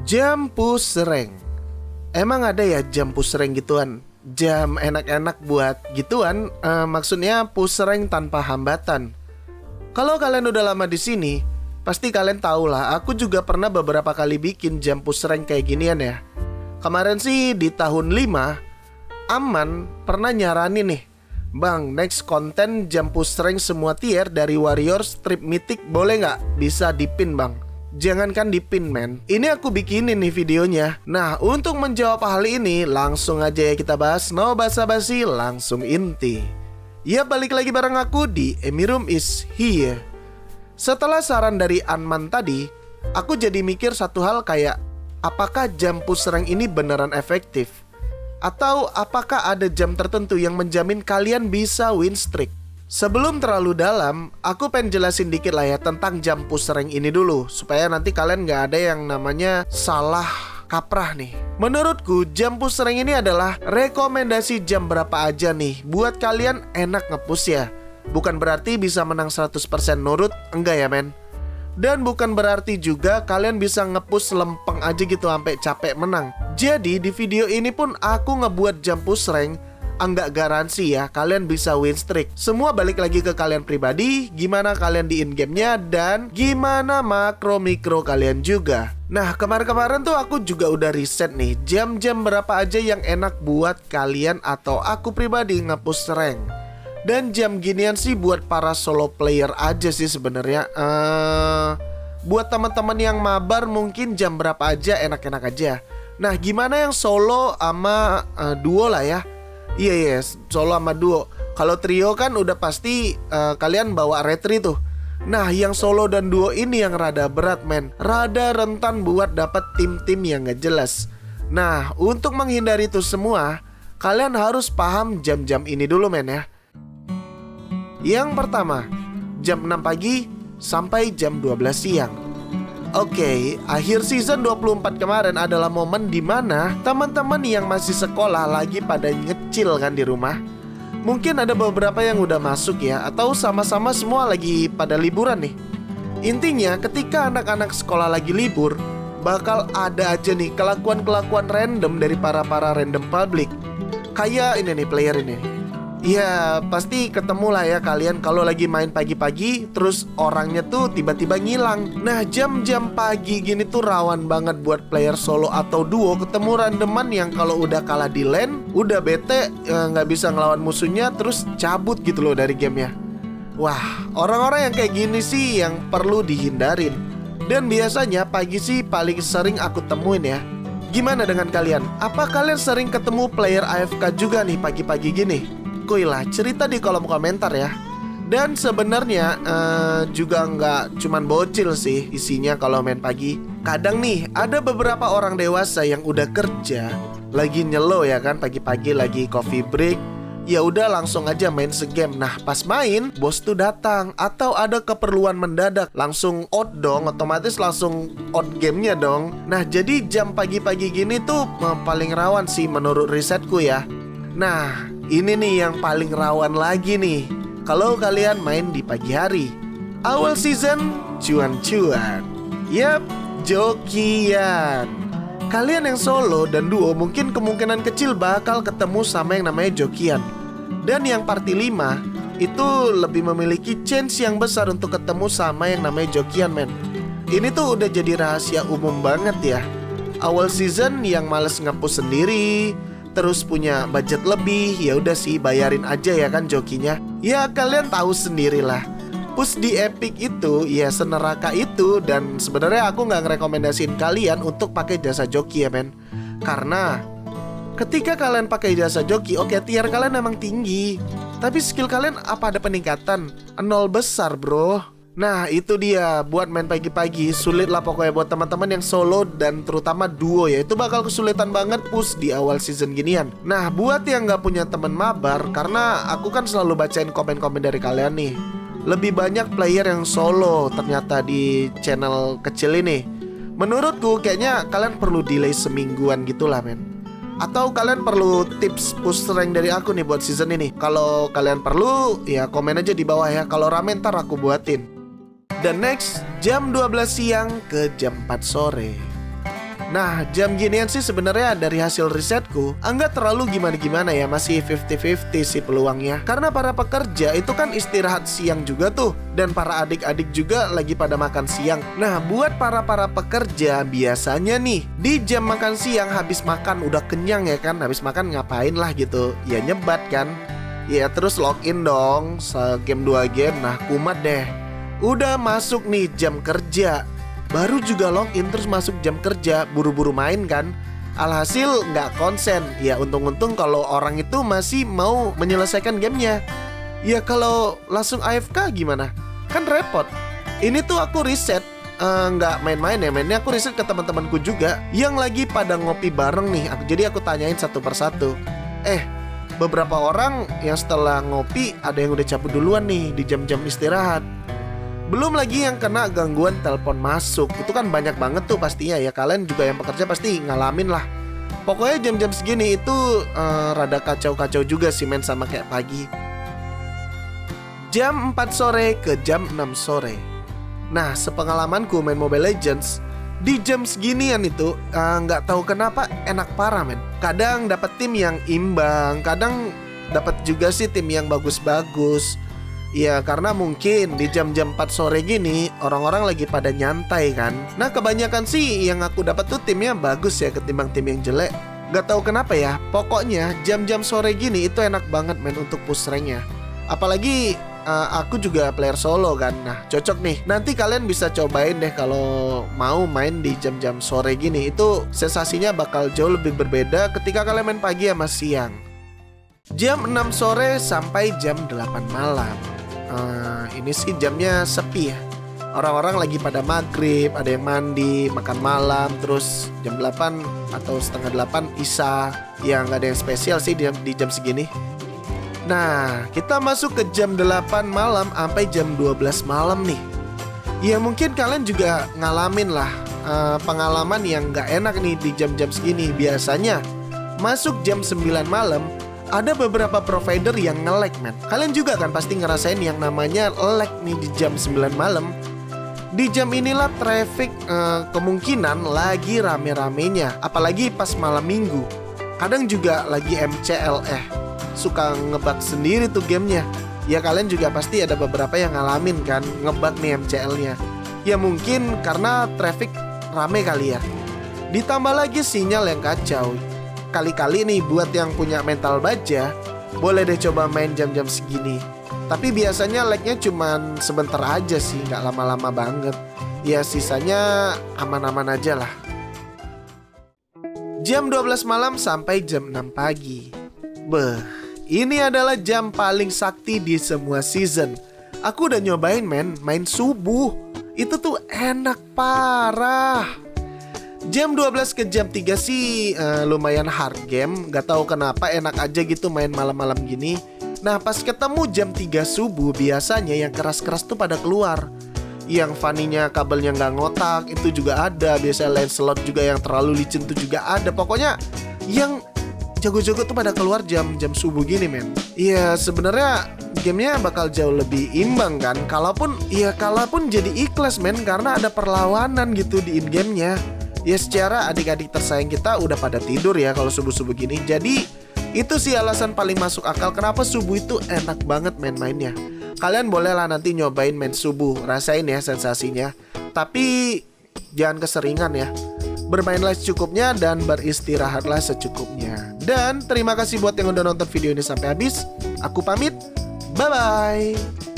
Jam push rank. Emang ada ya jam push rank gituan? Jam enak-enak buat gituan, maksudnya push rank tanpa hambatan. Kalau kalian udah lama di sini, pasti kalian tahu lah, aku juga pernah beberapa kali bikin jam push rank kayak ginian ya. Kemarin sih di tahun 5, Aman pernah nyaranin nih, Bang, next konten jam push rank semua tier dari Warriors Trip Mythic boleh nggak? Bisa dipin bang. Jangankan dipin men, ini aku bikinin nih videonya. Nah, untuk menjawab hal ini, langsung aja ya kita bahas. No basa-basi, langsung inti. Ya, balik lagi bareng aku di Emirum is here. Setelah saran dari Anman tadi, aku jadi mikir satu hal kayak, apakah jam push rank ini beneran efektif? Atau apakah ada jam tertentu yang menjamin kalian bisa win streak? Sebelum terlalu dalam, aku pengen jelasin dikit lah ya tentang jam push rank ini dulu, supaya nanti kalian nggak ada yang namanya salah kaprah nih. Menurutku, jam push rank ini adalah rekomendasi jam berapa aja nih buat kalian enak nge-push ya. Bukan berarti bisa menang 100% nurut, enggak ya men. Dan bukan berarti juga kalian bisa nge-push lempeng aja gitu sampai capek menang. Jadi di video ini pun aku ngebuat jam push rank, enggak garansi ya kalian bisa win streak. Semua balik lagi ke kalian pribadi, gimana kalian di in-game-nya, dan gimana makro-mikro kalian juga. Nah, kemarin-kemarin tuh aku juga udah riset nih, jam-jam berapa aja yang enak buat kalian atau aku pribadi nge-push rank. Dan jam ginian sih buat para solo player aja sih sebenarnya. Buat teman-teman yang mabar mungkin jam berapa aja enak-enak aja. Nah, gimana yang solo sama duo lah ya? Iya, solo sama duo. Kalau trio kan udah pasti kalian bawa retri tuh. Nah, yang solo dan duo ini yang rada berat men. Rada rentan buat dapat tim-tim yang gak jelas. Nah, untuk menghindari itu semua, kalian harus paham jam-jam ini dulu men ya. Yang pertama, jam 6 pagi sampai jam 12 siang. Oke, akhir season 24 kemarin adalah momen dimana teman-teman yang masih sekolah lagi pada ngecil kan di rumah. Mungkin ada beberapa yang udah masuk ya, atau sama-sama semua lagi pada liburan nih. Intinya ketika anak-anak sekolah lagi libur, bakal ada aja nih kelakuan-kelakuan random dari para random public. Kayak ini nih player ini. Ya pasti ketemu lah ya kalian kalau lagi main pagi-pagi terus orangnya tuh tiba-tiba ngilang. Nah, jam-jam pagi gini tuh rawan banget buat player solo atau duo ketemu randoman yang kalau udah kalah di lane, udah bete, nggak bisa ngelawan musuhnya, terus cabut gitu loh dari gamenya. Wah, orang-orang yang kayak gini sih yang perlu dihindarin. Dan biasanya pagi sih paling sering aku temuin ya. Gimana dengan kalian? Apa kalian sering ketemu player AFK juga nih pagi-pagi gini? Lah, cerita di kolom komentar ya. Dan sebenarnya juga nggak cuman bocil sih isinya kalau main pagi. Kadang nih ada beberapa orang dewasa yang udah kerja, lagi nyelo ya kan, pagi-pagi lagi coffee break, ya udah langsung aja main segame. Nah, pas main bos tuh datang atau ada keperluan mendadak, langsung out dong, otomatis langsung out gamenya dong. Nah, jadi jam pagi-pagi gini tuh paling rawan sih menurut risetku ya. Nah, ini nih yang paling rawan lagi nih kalau kalian main di pagi hari. Awal season cuan-cuan. Yap, jokian. Kalian yang solo dan duo mungkin kemungkinan kecil bakal ketemu sama yang namanya jokian. Dan yang party 5 itu lebih memiliki chance yang besar untuk ketemu sama yang namanya jokian men. Ini tuh udah jadi rahasia umum banget ya. Awal season yang males nge-push sendiri, terus punya budget lebih, ya udah sih bayarin aja ya kan jokinya. Ya kalian tahu sendirilah, push di Epic itu ya seneraka itu. Dan sebenarnya aku nggak ngerekomendasiin kalian untuk pakai jasa joki ya men. Karena ketika kalian pakai jasa joki, oke, tier kalian emang tinggi, tapi skill kalian apa ada peningkatan? Nol besar bro. Nah itu dia, buat main pagi-pagi sulit lah pokoknya buat teman-teman yang solo dan terutama duo ya. Itu bakal kesulitan banget push di awal season ginian. Nah buat yang gak punya teman mabar, karena aku kan selalu bacain komen-komen dari kalian nih, lebih banyak player yang solo ternyata di channel kecil ini. Menurutku kayaknya kalian perlu delay semingguan gitulah men. Atau kalian perlu tips push rank dari aku nih buat season ini. Kalau kalian perlu ya komen aja di bawah ya. Kalau rame ntar aku buatin. Dan next, jam 12 siang ke jam 4 sore. Nah, jam ginian sih sebenarnya dari hasil risetku enggak terlalu gimana-gimana ya, masih 50-50 sih peluangnya. Karena para pekerja itu kan istirahat siang juga tuh, dan para adik-adik juga lagi pada makan siang. Nah, buat para pekerja biasanya nih di jam makan siang habis makan udah kenyang ya kan, habis makan ngapain lah gitu, ya nyebat kan. Ya terus login dong, game 2 game, nah kumat deh. Udah masuk nih jam kerja, baru juga login terus masuk jam kerja, buru-buru main kan. Alhasil nggak konsen. Ya untung-untung kalau orang itu masih mau menyelesaikan gamenya. Ya kalau langsung AFK gimana? Kan repot. Ini tuh aku riset, nggak main-main ya, mainnya aku riset ke teman-temanku juga yang lagi pada ngopi bareng nih. Jadi aku tanyain satu persatu. Beberapa orang yang setelah ngopi ada yang udah cabut duluan nih di jam-jam istirahat. Belum lagi yang kena gangguan telepon masuk. Itu kan banyak banget tuh pastinya ya. Kalian juga yang pekerja pasti ngalamin lah. Pokoknya jam-jam segini itu rada kacau-kacau juga sih main sama kayak pagi. Jam 4 sore ke jam 6 sore. Nah, sepengalamanku main Mobile Legends, di jam seginian itu nggak tahu kenapa enak parah men. Kadang dapat tim yang imbang, kadang dapat juga sih tim yang bagus-bagus. Ya karena mungkin di jam-jam 4 sore gini orang-orang lagi pada nyantai kan. Nah kebanyakan sih yang aku dapat tuh timnya bagus ya ketimbang tim yang jelek. Gak tahu kenapa ya, pokoknya jam-jam sore gini itu enak banget main untuk push ranknya. Apalagi aku juga player solo kan. Nah cocok nih, nanti kalian bisa cobain deh kalau mau main di jam-jam sore gini. Itu sensasinya bakal jauh lebih berbeda ketika kalian main pagi sama siang. Jam 6 sore sampai jam 8 malam. Ini sih jamnya sepi ya. Orang-orang lagi pada maghrib, ada yang mandi, makan malam. Terus jam 8 atau setengah 8 isya. Ya nggak ada yang spesial sih di jam segini. Nah kita masuk ke jam 8 malam sampai jam 12 malam nih. Ya mungkin kalian juga ngalamin lah pengalaman yang nggak enak nih di jam-jam segini. Biasanya masuk jam 9 malam ada beberapa provider yang nge-lag men. Kalian juga kan pasti ngerasain yang namanya lag nih di jam 9 malam. Di jam inilah traffic kemungkinan lagi rame-ramenya. Apalagi pas malam minggu. Kadang juga lagi MCL suka ngebug sendiri tuh gamenya. Ya kalian juga pasti ada beberapa yang ngalamin kan ngebug nih MCL-nya. Ya mungkin karena traffic rame kali ya. Ditambah lagi sinyal yang kacau. Kali-kali nih buat yang punya mental baja, boleh deh coba main jam-jam segini. Tapi biasanya lagnya cuman sebentar aja sih, nggak lama-lama banget. Ya sisanya aman-aman aja lah. Jam 12 malam sampai jam 6 pagi. Ini adalah jam paling sakti di semua season. Aku udah nyobain main subuh. Itu tuh enak parah. Jam 12 ke jam 3 sih lumayan hard game. Gak tahu kenapa enak aja gitu main malam-malam gini. Nah pas ketemu jam 3 subuh biasanya yang keras-keras tuh pada keluar. Yang funny-nya kabelnya gak ngotak itu juga ada. Biasanya Lancelot juga yang terlalu licin tuh juga ada. Pokoknya yang jago-jago tuh pada keluar jam-jam subuh gini men. Iya sebenarnya gamenya bakal jauh lebih imbang kan. Kalaupun jadi ikhlas men, karena ada perlawanan gitu di in-game-nya. Ya secara adik-adik tersayang kita udah pada tidur ya kalau subuh-subuh gini. Jadi itu sih alasan paling masuk akal kenapa subuh itu enak banget main-mainnya. Kalian bolehlah nanti nyobain main subuh, rasain ya sensasinya. Tapi jangan keseringan ya. Bermainlah secukupnya dan beristirahatlah secukupnya. Dan terima kasih buat yang udah nonton video ini sampai habis. Aku pamit, bye-bye.